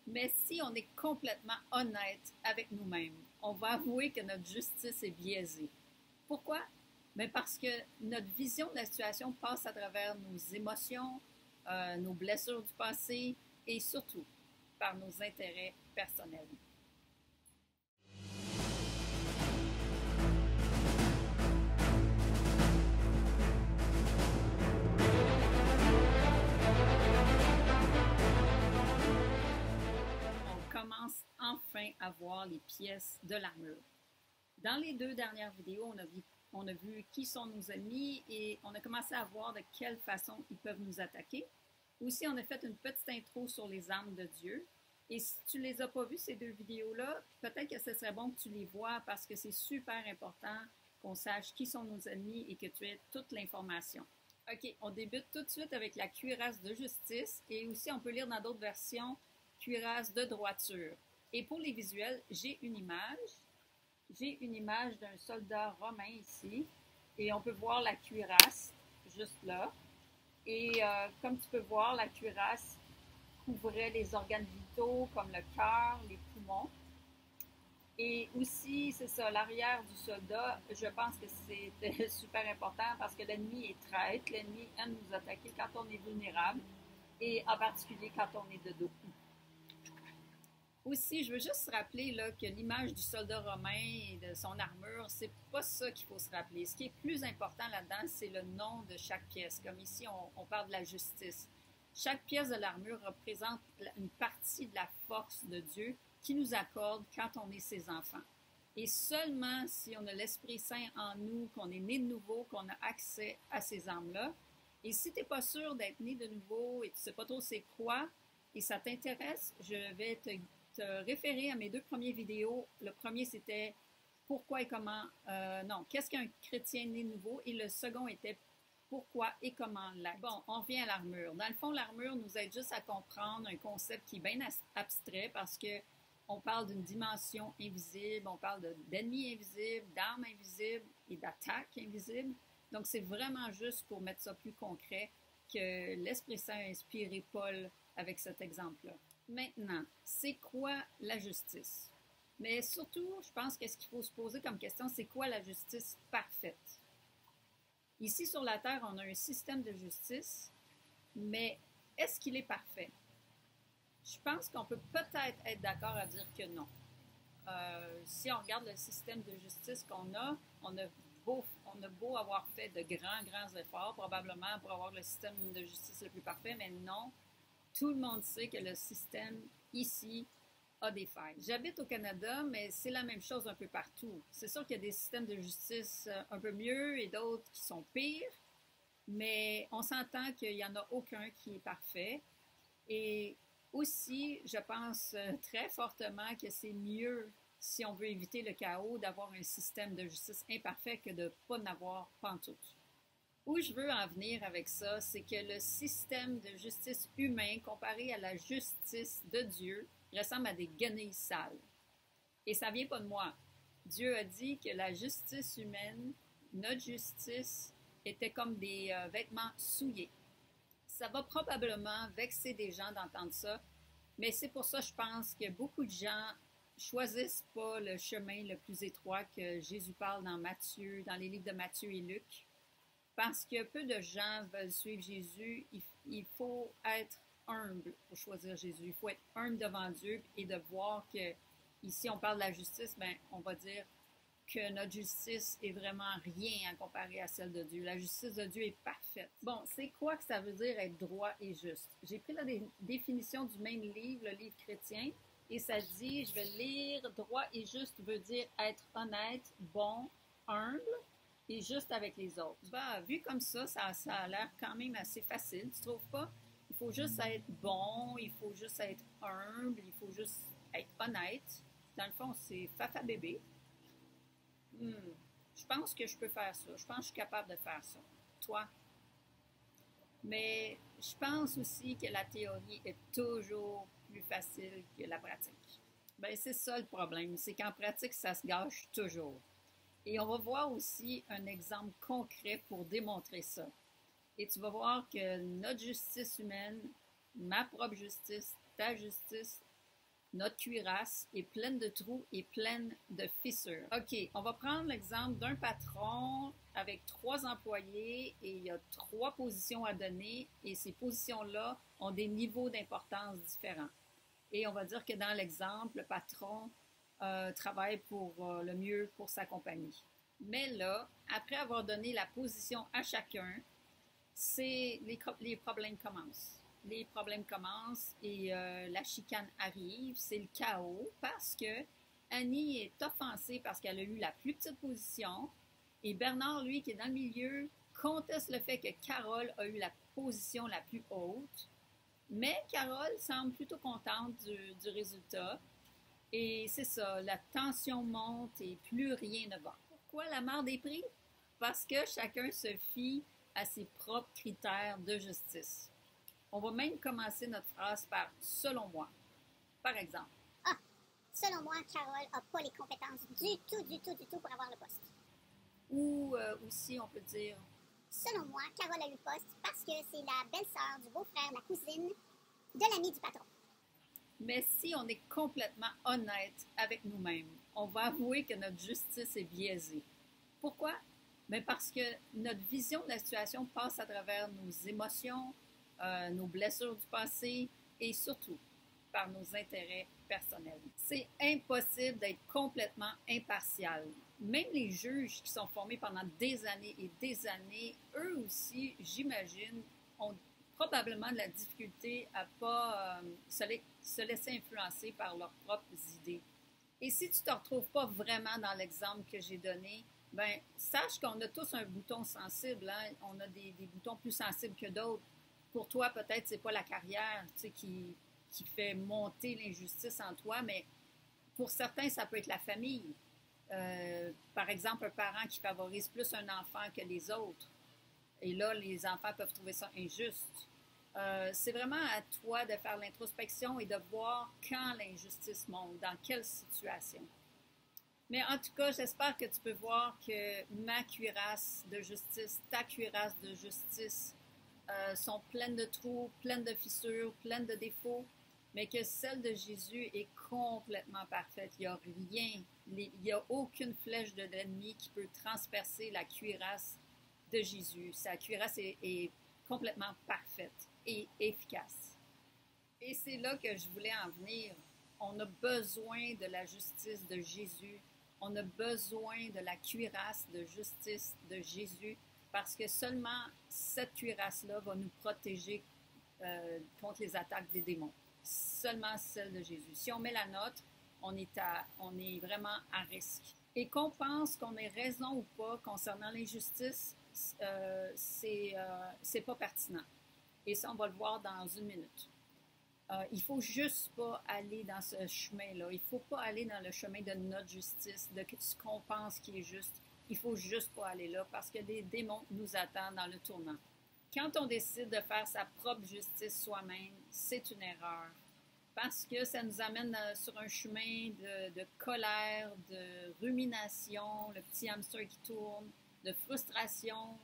Mais si on est complètement honnête avec nous-mêmes, on va avouer que notre justice est biaisée. Pourquoi? Mais parce que notre vision de la situation passe à travers nos émotions, nos blessures du passé et surtout par nos intérêts personnels. On commence enfin à voir les pièces de l'armure. Dans les deux dernières vidéos, on a vu qui sont nos ennemis et on a commencé à voir de quelle façon ils peuvent nous attaquer. Aussi, on a fait une petite intro sur les armes de Dieu. Et si tu ne les as pas vues, ces deux vidéos-là, peut-être que ce serait bon que tu les vois parce que c'est super important qu'on sache qui sont nos ennemis et que tu aies toute l'information. OK, on débute tout de suite avec la cuirasse de justice et aussi on peut lire dans d'autres versions cuirasse de droiture. Et pour les visuels, j'ai une image. J'ai une image d'un soldat romain ici et on peut voir la cuirasse juste là. Et comme tu peux voir, la cuirasse couvrait les organes vitaux comme le cœur, les poumons. Et aussi, c'est ça, l'arrière du soldat, je pense que c'est super important parce que l'ennemi est traître, l'ennemi aime nous attaquer quand on est vulnérable et en particulier quand on est de dos. Aussi, je veux juste rappeler là, que l'image du soldat romain et de son armure, c'est pas ça qu'il faut se rappeler. Ce qui est plus important là-dedans, c'est le nom de chaque pièce. Comme ici, on parle de la justice. Chaque pièce de l'armure représente une partie de la force de Dieu qui nous accorde quand on est ses enfants. Et seulement si on a l'Esprit Saint en nous, qu'on est né de nouveau, qu'on a accès à ces armes-là. Et si tu n'es pas sûr d'être né de nouveau et tu ne sais pas trop c'est quoi, et ça t'intéresse, je vais te référer à mes deux premières vidéos. Le premier, c'était pourquoi et comment, qu'est-ce qu'un chrétien né nouveau? Et le second était pourquoi et comment l'être. Bon, on revient à l'armure. Dans le fond, l'armure nous aide juste à comprendre un concept qui est bien abstrait parce que on parle d'une dimension invisible, on parle d'ennemis invisibles, d'armes invisibles et d'attaques invisibles. Donc, c'est vraiment juste pour mettre ça plus concret que l'Esprit Saint a inspiré Paul avec cet exemple-là. Maintenant, c'est quoi la justice? Mais surtout, je pense que ce qu'il faut se poser comme question, c'est quoi la justice parfaite? Ici sur la Terre, on a un système de justice, mais est-ce qu'il est parfait? Je pense qu'on peut peut-être être d'accord à dire que non. Si on regarde le système de justice qu'on a, on a beau avoir fait de grands efforts, probablement pour avoir le système de justice le plus parfait, mais non, tout le monde sait que le système ici a des failles. J'habite au Canada, mais c'est la même chose un peu partout. C'est sûr qu'il y a des systèmes de justice un peu mieux et d'autres qui sont pires, mais on s'entend qu'il n'y en a aucun qui est parfait. Et aussi, je pense très fortement que c'est mieux, si on veut éviter le chaos, d'avoir un système de justice imparfait que de ne pas en avoir pantoute. Où je veux en venir avec ça, c'est que le système de justice humain comparé à la justice de Dieu ressemble à des guenilles sales. Et ça vient pas de moi. Dieu a dit que la justice humaine, notre justice, était comme des vêtements souillés. Ça va probablement vexer des gens d'entendre ça, mais c'est pour ça, je pense, que beaucoup de gens choisissent pas le chemin le plus étroit que Jésus parle dans Matthieu, dans les livres de Matthieu et Luc. Parce que peu de gens veulent suivre Jésus, il faut être humble pour choisir Jésus. Il faut être humble devant Dieu et de voir que, ici on parle de la justice, ben, on va dire que notre justice est vraiment rien à comparer à celle de Dieu. La justice de Dieu est parfaite. Bon, c'est quoi que ça veut dire être droit et juste? J'ai pris la définition du même livre, le livre chrétien, et ça dit, je vais lire, droit et juste veut dire être honnête, bon, humble, et juste avec les autres. Ben, vu comme ça a l'air quand même assez facile, tu trouves pas? Il faut juste être bon, il faut juste être humble, il faut juste être honnête. Dans le fond, c'est fafa bébé. Je pense que je peux faire ça. Je pense que je suis capable de faire ça. Toi? Mais je pense aussi que la théorie est toujours plus facile que la pratique. Ben, c'est ça le problème, c'est qu'en pratique, ça se gâche toujours. Et on va voir aussi un exemple concret pour démontrer ça. Et tu vas voir que notre justice humaine, ma propre justice, ta justice, Notre cuirasse est pleine de trous et pleine de fissures. OK, on va prendre l'exemple d'un patron avec 3 employés et il y a 3 positions à donner et ces positions-là ont des niveaux d'importance différents. Et on va dire que dans l'exemple, le patron travaille pour le mieux pour sa compagnie. Mais là, après avoir donné la position à chacun, les problèmes commencent. Les problèmes commencent et la chicane arrive. C'est le chaos parce que Annie est offensée parce qu'elle a eu la plus petite position et Bernard, lui, qui est dans le milieu, conteste le fait que Carole a eu la position la plus haute. Mais Carole semble plutôt contente du résultat. Et c'est ça, la tension monte et plus rien ne va. Pourquoi la marde est prise? Parce que chacun se fie à ses propres critères de justice. On va même commencer notre phrase par « selon moi ». Par exemple. Ah, selon moi, Carole n'a pas les compétences du tout pour avoir le poste. Ou aussi, on peut dire « Selon moi, Carole a eu le poste parce que c'est la belle-sœur du beau-frère, la cousine de l'ami du patron. » Mais si on est complètement honnête avec nous-mêmes, on va avouer que notre justice est biaisée. Pourquoi? Mais parce que notre vision de la situation passe à travers nos émotions, nos blessures du passé et surtout par nos intérêts personnels. C'est impossible d'être complètement impartial. Même les juges qui sont formés pendant des années et des années, eux aussi, j'imagine, ont probablement de la difficulté à ne pas se laisser influencer par leurs propres idées. Et si tu ne te retrouves pas vraiment dans l'exemple que j'ai donné, ben sache qu'on a tous un bouton sensible. Hein? On a des boutons plus sensibles que d'autres. Pour toi, peut-être, c'est pas la carrière qui fait monter l'injustice en toi, mais pour certains, ça peut être la famille. Par exemple, un parent qui favorise plus un enfant que les autres. Et là, les enfants peuvent trouver ça injuste. C'est vraiment à toi de faire l'introspection et de voir quand l'injustice monte, dans quelle situation. Mais en tout cas, j'espère que tu peux voir que ma cuirasse de justice, ta cuirasse de justice sont pleines de trous, pleines de fissures, pleines de défauts, mais que celle de Jésus est complètement parfaite. Il n'y a rien, il n'y a aucune flèche de l'ennemi qui peut transpercer la cuirasse de Jésus. Sa cuirasse est complètement parfaite et efficace. Et c'est là que je voulais en venir. On a besoin de la justice de Jésus. On a besoin de la cuirasse de justice de Jésus parce que seulement cette cuirasse-là va nous protéger contre les attaques des démons. Seulement celle de Jésus. Si on met la nôtre, on est vraiment à risque. Et qu'on pense qu'on ait raison ou pas concernant l'injustice, c'est pas pertinent. Et ça, on va le voir dans une minute. Il faut juste pas aller dans ce chemin-là. Il faut pas aller dans le chemin de notre justice, de ce qu'on pense qui est juste. Il faut juste pas aller là parce que des démons nous attendent dans le tournant. Quand on décide de faire sa propre justice soi-même, c'est une erreur. Parce que ça nous amène sur un chemin de colère, de rumination, le petit hamster qui tourne, de frustration.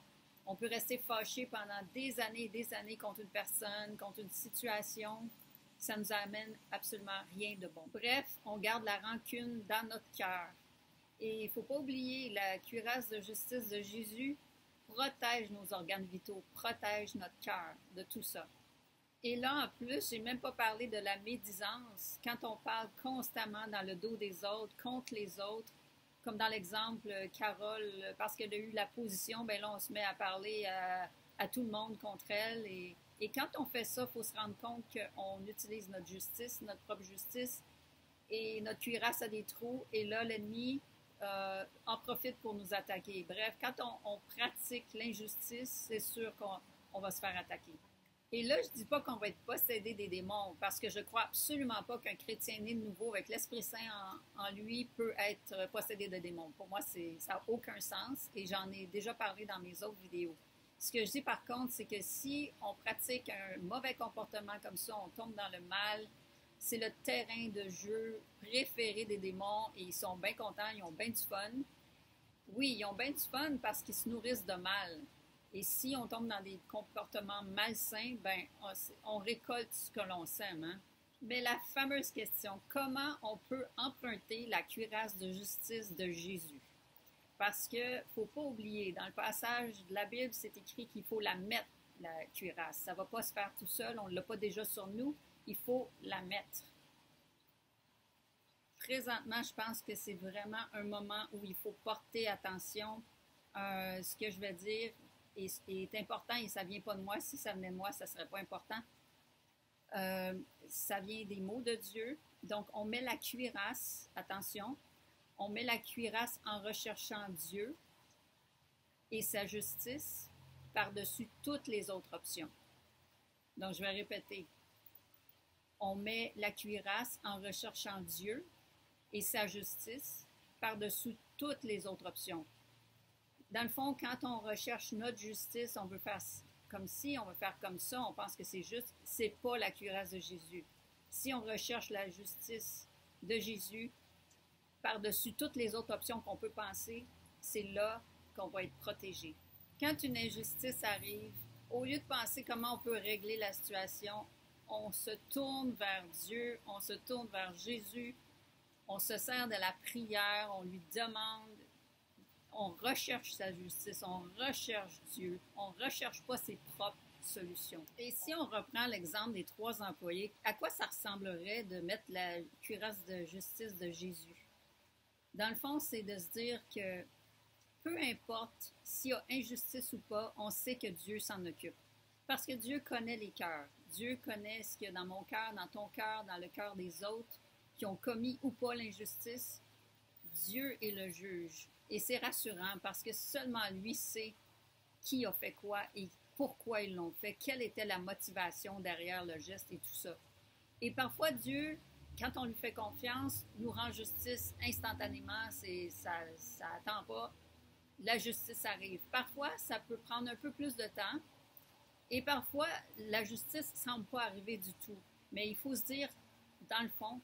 On peut rester fâché pendant des années et des années contre une personne, contre une situation. Ça nous amène absolument rien de bon. Bref, on garde la rancune dans notre cœur. Et il ne faut pas oublier, la cuirasse de justice de Jésus protège nos organes vitaux, protège notre cœur de tout ça. Et là, en plus, je n'ai même pas parlé de la médisance. Quand on parle constamment dans le dos des autres, contre les autres, comme dans l'exemple, Carole, parce qu'elle a eu la position, ben là, on se met à parler à tout le monde contre elle. Et quand on fait ça, il faut se rendre compte qu'on utilise notre justice, notre propre justice, et notre cuirasse a des trous, et là, l'ennemi en profite pour nous attaquer. Bref, quand on pratique l'injustice, c'est sûr qu'on va se faire attaquer. Et là, je ne dis pas qu'on va être possédé des démons, parce que je ne crois absolument pas qu'un chrétien né de nouveau avec l'Esprit Saint en lui peut être possédé de démons. Pour moi, ça n'a aucun sens et j'en ai déjà parlé dans mes autres vidéos. Ce que je dis par contre, c'est que si on pratique un mauvais comportement comme ça, on tombe dans le mal, c'est le terrain de jeu préféré des démons et ils sont bien contents, ils ont bien du fun. Oui, ils ont bien du fun parce qu'ils se nourrissent de mal. Et si on tombe dans des comportements malsains, ben on récolte ce que l'on sème. Hein? Mais la fameuse question, comment on peut emprunter la cuirasse de justice de Jésus? Parce que faut pas oublier, dans le passage de la Bible, c'est écrit qu'il faut la mettre, la cuirasse. Ça ne va pas se faire tout seul, on ne l'a pas déjà sur nous, il faut la mettre. Présentement, je pense que c'est vraiment un moment où il faut porter attention. Ce que je vais dire est important et ça ne vient pas de moi. Si ça venait de moi, ça ne serait pas important. Ça vient des mots de Dieu. Donc, on met la cuirasse, attention, on met la cuirasse en recherchant Dieu et sa justice par-dessus toutes les autres options. Donc, je vais répéter. On met la cuirasse en recherchant Dieu et sa justice par-dessus toutes les autres options. Dans le fond, quand on recherche notre justice, on veut faire comme ci, on veut faire comme ça, on pense que c'est juste, c'est pas la cuirasse de Jésus. Si on recherche la justice de Jésus par-dessus toutes les autres options qu'on peut penser, c'est là qu'on va être protégé. Quand une injustice arrive, au lieu de penser comment on peut régler la situation, on se tourne vers Dieu, on se tourne vers Jésus, on se sert de la prière, on lui demande, on recherche sa justice, on recherche Dieu, on ne recherche pas ses propres solutions. Et si on reprend l'exemple des 3 employés, à quoi ça ressemblerait de mettre la cuirasse de justice de Jésus? Dans le fond, c'est de se dire que peu importe s'il y a injustice ou pas, on sait que Dieu s'en occupe. Parce que Dieu connaît les cœurs. Dieu connaît ce qu'il y a dans mon cœur, dans ton cœur, dans le cœur des autres qui ont commis ou pas l'injustice. Dieu est le juge. Et c'est rassurant parce que seulement lui sait qui a fait quoi et pourquoi ils l'ont fait, quelle était la motivation derrière le geste et tout ça. Et parfois, Dieu, quand on lui fait confiance, nous rend justice instantanément, ça n'attend pas. La justice arrive. Parfois, ça peut prendre un peu plus de temps et parfois, la justice ne semble pas arriver du tout. Mais il faut se dire, dans le fond,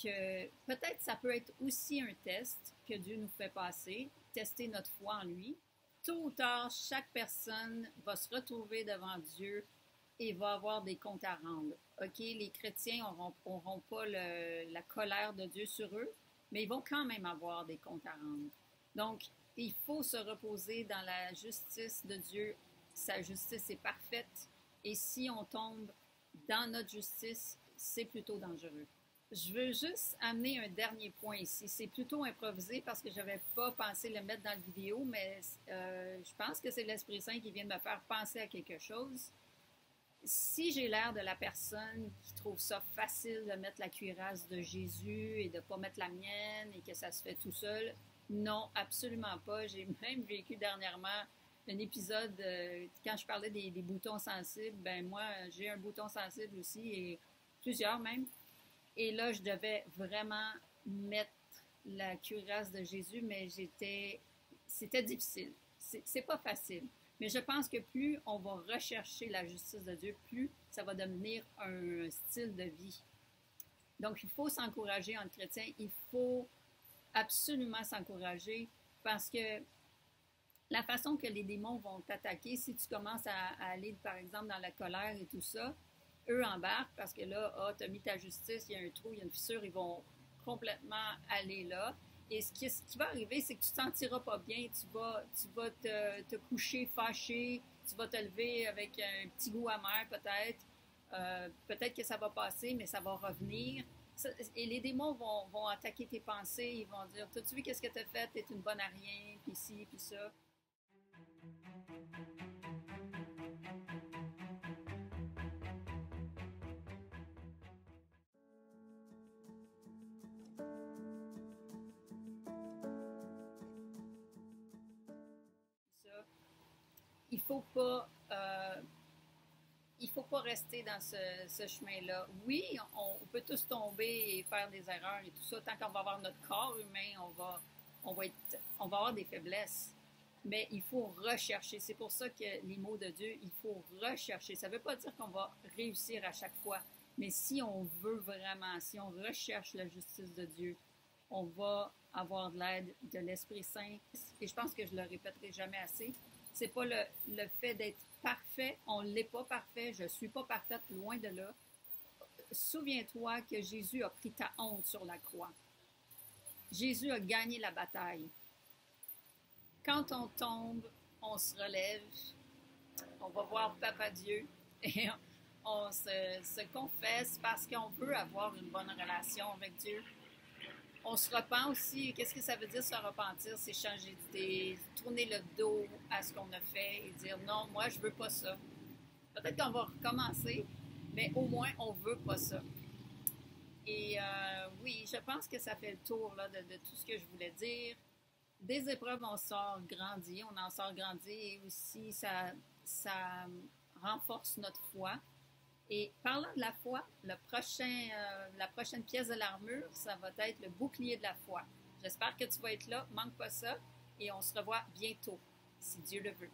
que peut-être ça peut être aussi un test que Dieu nous fait passer, tester notre foi en lui. Tôt ou tard, chaque personne va se retrouver devant Dieu et va avoir des comptes à rendre. OK, les chrétiens n'auront pas la colère de Dieu sur eux, mais ils vont quand même avoir des comptes à rendre. Donc, il faut se reposer dans la justice de Dieu. Sa justice est parfaite et si on tombe dans notre justice, c'est plutôt dangereux. Je veux juste amener un dernier point ici. C'est plutôt improvisé parce que je n'avais pas pensé le mettre dans la vidéo, mais je pense que c'est l'Esprit Saint qui vient de me faire penser à quelque chose. Si j'ai l'air de la personne qui trouve ça facile de mettre la cuirasse de Jésus et de ne pas mettre la mienne et que ça se fait tout seul, non, absolument pas. J'ai même vécu dernièrement un épisode, quand je parlais des boutons sensibles, ben moi, j'ai un bouton sensible aussi et plusieurs même. Et là, je devais vraiment mettre la cuirasse de Jésus, mais c'était difficile. C'est pas facile. Mais je pense que plus on va rechercher la justice de Dieu, plus ça va devenir un style de vie. Donc, il faut s'encourager entre chrétiens. Il faut absolument s'encourager parce que la façon que les démons vont t'attaquer, si tu commences à aller, par exemple, dans la colère et tout ça, eux embarquent parce que là, tu as mis ta justice, il y a un trou, il y a une fissure, ils vont complètement aller là. Et ce qui va arriver, c'est que tu ne te sentiras pas bien, tu vas te coucher fâché, tu vas te lever avec un petit goût amer peut-être. Peut-être que ça va passer, mais ça va revenir. Et les démons vont attaquer tes pensées, ils vont dire, t'as-tu vu qu'est-ce que tu as fait, t'es une bonne à rien, puis ci, puis ça. Il faut pas rester dans ce chemin-là. Oui, on peut tous tomber et faire des erreurs et tout ça. Tant qu'on va avoir notre corps humain, on va avoir des faiblesses. Mais il faut rechercher. C'est pour ça que les mots de Dieu, il faut rechercher. Ça ne veut pas dire qu'on va réussir à chaque fois. Mais si on veut vraiment, si on recherche la justice de Dieu, on va avoir de l'aide de l'Esprit Saint. Et je pense que je ne le répéterai jamais assez. C'est pas le fait d'être parfait. On ne l'est pas parfait. Je ne suis pas parfaite, loin de là. souviens-toi que Jésus a pris ta honte sur la croix. Jésus a gagné la bataille. Quand on tombe, on se relève, on va voir Papa Dieu et on se confesse parce qu'on veut avoir une bonne relation avec Dieu. On se repent aussi. Qu'est-ce que ça veut dire se repentir? C'est changer d'idée, tourner le dos à ce qu'on a fait et dire non, moi je veux pas ça. Peut-être qu'on va recommencer, mais au moins on veut pas ça. Et oui, je pense que ça fait le tour là, de tout ce que je voulais dire. Des épreuves, on sort grandi, on en sort grandi et aussi ça renforce notre foi. Et parlant de la foi, la prochaine pièce de l'armure, ça va être le bouclier de la foi. J'espère que tu vas être là, manque pas ça, et on se revoit bientôt, si Dieu le veut.